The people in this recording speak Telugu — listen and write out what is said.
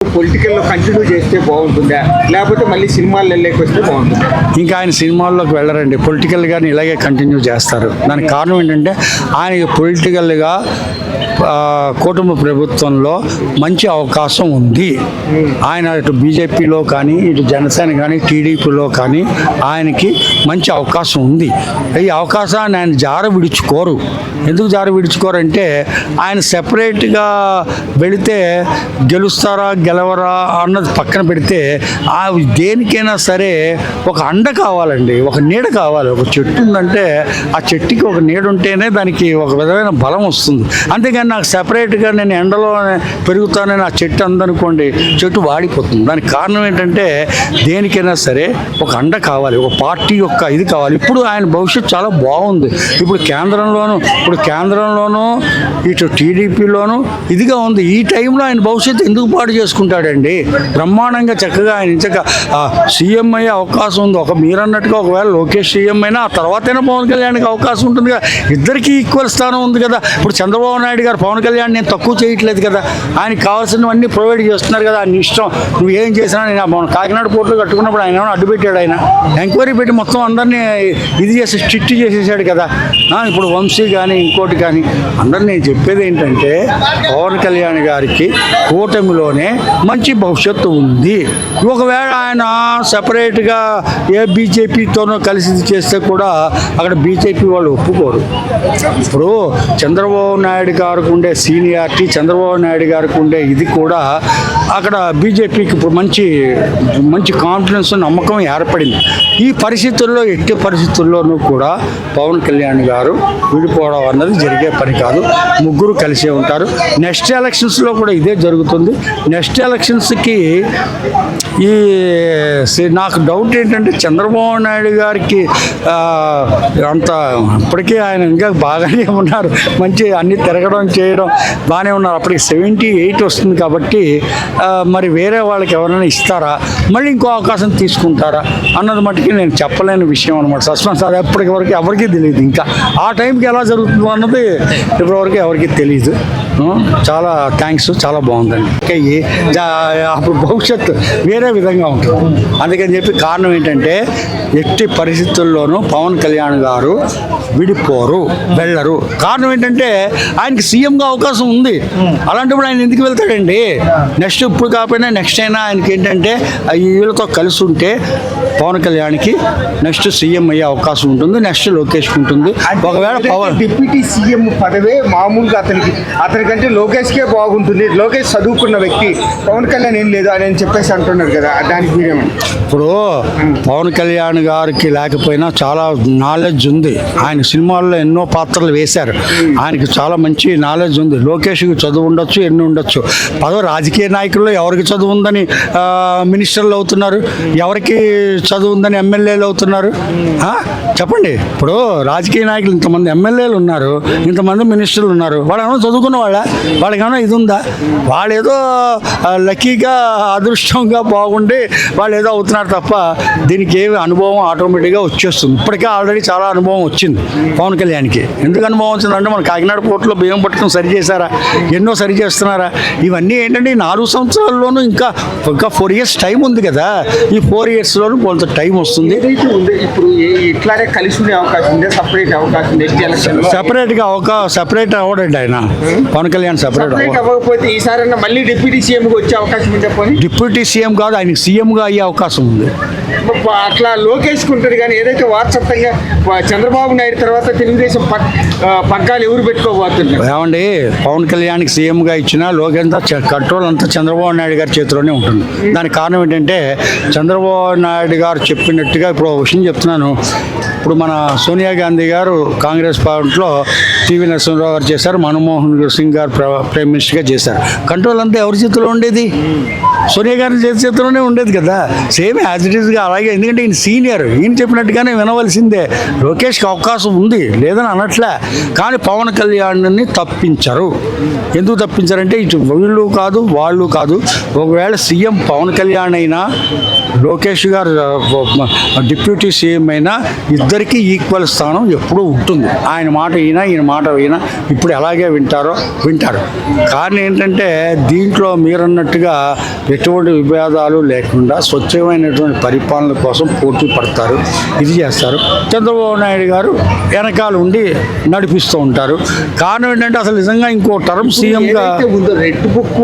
పొలిటికల్లో కంటిన్యూ చేస్తే బాగుంటుందా, లేకపోతే మళ్ళీ సినిమాల్లోకి వస్తే బాగుంటుందా? ఇంకా ఆయన సినిమాల్లోకి వెళ్ళరండి, పొలిటికల్గానే ఇలాగే కంటిన్యూ చేస్తారు. దానికి కారణం ఏంటంటే ఆయనకి పొలిటికల్గా కుటుంబ ప్రభుత్వంలో మంచి అవకాశం ఉంది. ఆయన ఇటు బీజేపీలో కానీ ఇటు జనసేన కానీ టీడీపీలో కానీ ఆయనకి మంచి అవకాశం ఉంది. ఈ అవకాశాన్ని ఆయన జార విడుచుకోరు. ఎందుకు జార విడుచుకోరంటే ఆయన సెపరేట్గా వెళితే గెలుస్తారా గెలవరా అన్నది పక్కన పెడితే దేనికైనా సరే ఒక అండ కావాలండి, ఒక నీడ కావాలి. ఒక చెట్టు ఉందంటే ఆ చెట్టుకి ఒక నీడ ఉంటేనే దానికి ఒక విధమైన బలం వస్తుంది. అంతేగాని నాకు సెపరేట్గా నేను ఎండలో పెరుగుతానని ఆ చెట్టు అందనుకోండి, చెట్టు వాడిపోతుంది. దానికి కారణం ఏంటంటే దేనికైనా సరే ఒక అండ కావాలి, ఒక పార్టీ యొక్క ఇది కావాలి. ఇప్పుడు ఆయన భవిష్యత్తు చాలా బాగుంది. ఇప్పుడు కేంద్రంలోనూ ఇటు టీడీపీలోనూ ఇదిగా ఉంది. ఈ టైంలో ఆయన భవిష్యత్తు ఎందుకు పాటు చేసుకుంటాడండి? బ్రహ్మాండంగా చక్కగా ఆయన ఇంచక సీఎం అయ్యే అవకాశం ఉంది. మీరన్నట్టుగా ఒకవేళ లోకేష్ సీఎం అయినా ఆ తర్వాతైనా పవన్ కళ్యాణ్కి అవకాశం ఉంటుంది కదా. ఇద్దరికీ ఈక్వల్ స్థానం ఉంది కదా. ఇప్పుడు చంద్రబాబు నాయుడు గారు పవన్ కళ్యాణ్ నేను తక్కువ చేయట్లేదు కదా, ఆయనకి కావాల్సినవన్నీ ప్రొవైడ్ చేస్తున్నారు కదా. ఆయన ఇష్టం, నువ్వు ఏం చేసినా నేను కాకినాడ పోర్టులో కట్టుకున్నప్పుడు ఆయన ఏమైనా అడ్డుపెట్టాడు? ఆయన ఎంక్వైరీ పెట్టి మొత్తం అందరినీ ఇది చేసి స్ట్రిక్ట్ చేసేసాడు కదా. ఇప్పుడు వంశీ కానీ ఇంకోటి కానీ అందరు నేను చెప్పేది ఏంటంటే పవన్ కళ్యాణ్ గారికి కూటమిలోనే మంచి భవిష్యత్తు ఉంది. ఒకవేళ ఆయన సపరేట్గా ఏ బీజేపీతోనో కలిసి చేస్తే కూడా అక్కడ బీజేపీ వాళ్ళు ఒప్పుకోరు. ఇప్పుడు చంద్రబాబు నాయుడు గారికి ఉండే సీనియారిటీ, చంద్రబాబు నాయుడు గారికి ఉండే ఇది కూడా అక్కడ బీజేపీకి ఇప్పుడు మంచి కాన్ఫిడెన్స్ నమ్మకం ఏర్పడింది. ఈ పరిస్థితుల్లో ఎట్టి పరిస్థితుల్లోనూ కూడా పవన్ కళ్యాణ్ గారు విడిపోవడం అన్నది జరిగే పని కాదు. ముగ్గురు కలిసే ఉంటారు. నెక్స్ట్ ఎలక్షన్స్లో కూడా ఇదే జరుగుతుంది. నెక్స్ట్ ఎలక్షన్స్కి నాకు డౌట్ ఏంటంటే చంద్రబాబు నాయుడు గారికి అంత ఇప్పటికీ ఆయన ఇంకా బాగానే ఉన్నారు, మంచి అన్ని తిరగడం చేయడం బాగానే ఉన్నారు. అప్పటికి 78 వస్తుంది కాబట్టి మరి వేరే వాళ్ళకి ఎవరైనా ఇస్తారా, మళ్ళీ ఇంకో అవకాశం తీసుకుంటారా అన్నది మటుకి నేను చెప్పలేని విషయం అనమాట. సస్పెన్స్ అది ఎప్పటివరకు ఎవరికీ తెలియదు. ఇంకా ఆ టైంకి ఎలా జరుగుతుందో అన్నది ఇప్పటివరకు ఎవరికి తెలియదు. చాలా థ్యాంక్స్, చాలా బాగుందండి. అప్పుడు భవిష్యత్తు వేరే విధంగా ఉంటుంది. అందుకని చెప్పి కారణం ఏంటంటే ఎట్టి పరిస్థితుల్లోనూ పవన్ కళ్యాణ్ గారు విడిపోరు, వెళ్ళరు. కారణం ఏంటంటే ఆయనకి సీఎంగా అవకాశం ఉంది. అలాంటప్పుడు ఆయన ఎందుకు వెళ్తాడండి? నెక్స్ట్ ఇప్పుడు కాకపోయినా నెక్స్ట్ అయినా ఆయనకి ఏంటంటే వీళ్ళతో కలిసి ఉంటే పవన్ కళ్యాణ్కి నెక్స్ట్ సీఎం అయ్యే అవకాశం ఉంటుంది. నెక్స్ట్ లోకేష్కి ఉంటుంది. ఒకవేళ పవన్ డిప్యూటీ సీఎం పదవే మామూలుగా అతనికంటే లోకేష్కే బాగుంటుంది. లోకేష్ చదువుకున్న వ్యక్తి, పవన్ కళ్యాణ్ ఏం లేదు అని చెప్పేసి అంటున్నారు కదా, దానికి మీరేమని? ఇప్పుడు పవన్ కళ్యాణ్ గారికి లేకపోయినా చాలా నాలెడ్జ్ ఉంది. ఆయన సినిమాల్లో ఎన్నో పాత్రలు వేశారు. ఆయనకి చాలా మంచి నాలెడ్జ్ ఉంది. లోకేష్కి చదువు ఉండొచ్చు, ఎన్ని ఉండొచ్చు. రాజకీయ నాయకుల్లో ఎవరికి చదువు ఉందని మినిస్టర్లు అవుతున్నారు, ఎవరికి చదువు ఉందని ఎమ్మెల్యేలు అవుతున్నారు? చెప్పండి. ఇప్పుడు రాజకీయ నాయకులు ఇంతమంది ఎమ్మెల్యేలు ఉన్నారు, ఇంతమంది మినిస్టర్లు ఉన్నారు. వాళ్ళు ఏమైనా చదువుకున్న వాళ్ళకి ఏమైనా ఇది ఉందా? వాళ్ళు ఏదో లక్కీగా అదృష్టంగా బాగుండి వాళ్ళు ఏదో అవుతున్నారు తప్ప దీనికి ఏమి అనుభవం ఆటోమేటిక్గా వచ్చేస్తుంది. ఇప్పటికే ఆల్రెడీ చాలా అనుభవం వచ్చింది పవన్ కళ్యాణ్కి. ఎందుకు అనుభవం వచ్చిందంటే మన కాకినాడ పోర్టులో బియ్యం పట్టుకుని సరి చేశారా, ఎన్నో సరి చేస్తున్నారా? ఇవన్నీ ఏంటంటే ఈ 4 సంవత్సరాల్లోనూ ఇంకా 4 years టైం ఉంది కదా. ఈ 4 yearsలోనూ కొంత టైం వస్తుంది. ఇప్పుడు ఇట్లానే కలిసి ఉండే అవకాశం ఉంది, సపరేట్ అవకాశం నెక్స్ట్ ఎలక్షన్ సెపరేట్ అవ్వడండి ఆయన. పవన్ కళ్యాణ్ సెపరేట్ అవ్వకపోతే ఈసారి మళ్ళీ డిప్యూటీ సీఎంకి వచ్చే అవకాశం ఉంది. చెప్పండి, డిప్యూటీ సీఎం కాదు, ఆయనకి సీఎంగా అయ్యే అవకాశం ఉంది. అట్లా లోకేష్కి ఉంటుంది. కానీ ఏదైతే వాట్సాప్గా చంద్రబాబు నాయుడు తర్వాత తెలుగుదేశం పగ్గాలు ఎవరు పెట్టుకోబోతున్నారు? ఏమండి, పవన్ కళ్యాణ్కి సీఎంగా ఇచ్చిన లోకేష్ కంట్రోల్ అంతా చంద్రబాబు నాయుడు గారి చేతిలోనే ఉంటుంది. దానికి కారణం ఏంటంటే చంద్రబాబు నాయుడు గారు చెప్పినట్టుగా ఇప్పుడు విషయం చెప్తున్నాను. ఇప్పుడు మన సోనియా గాంధీ గారు కాంగ్రెస్ పార్టీలో టీవీ నరసింహరావు గారు చేశారు, మన్మోహన్ సింగ్ గారు ప్రైమ్ మినిస్టర్గా చేశారు. కంట్రోల్ అంతా ఎవరి చేతిలో ఉండేది? సోనియా గారి చేతిలోనే ఉండేది కదా. సేమ్ యాజ్ ఇట్ ఈస్గా అలాగే. ఎందుకంటే ఈయన సీనియర్, ఈయన చెప్పినట్టుగానే వినవలసిందే. లోకేష్కి అవకాశం ఉంది లేదని అనట్లే, కానీ పవన్ కళ్యాణ్ని తప్పించరు. ఎందుకు తప్పించారంటే ఇటు వీళ్ళు కాదు వాళ్ళు కాదు. ఒకవేళ సీఎం పవన్ కళ్యాణ్ అయినా లోకేష్ గారు డిప్యూటీ సీఎం అయినా ఇద్దరికీ ఈక్వల్ స్థానం ఎప్పుడూ ఉంటుంది. ఆయన మాట ఈయన, ఈయన మాట ఈయన ఇప్పుడు ఎలాగే వింటారు. కానీ ఏంటంటే దీంట్లో మీరన్నట్టుగా ఎటువంటి విభేదాలు లేకుండా స్వచ్ఛమైనటువంటి పరిపాలన కోసం పోటీ పడతారు, ఇది చేస్తారు. చంద్రబాబు నాయుడు గారు వెనకాల ఉండి నడిపిస్తూ ఉంటారు. కారణం ఏంటంటే అసలు నిజంగా ఇంకో టర్మ్ సీఎంగా ఏదైతే ఉందో రెడ్ బుక్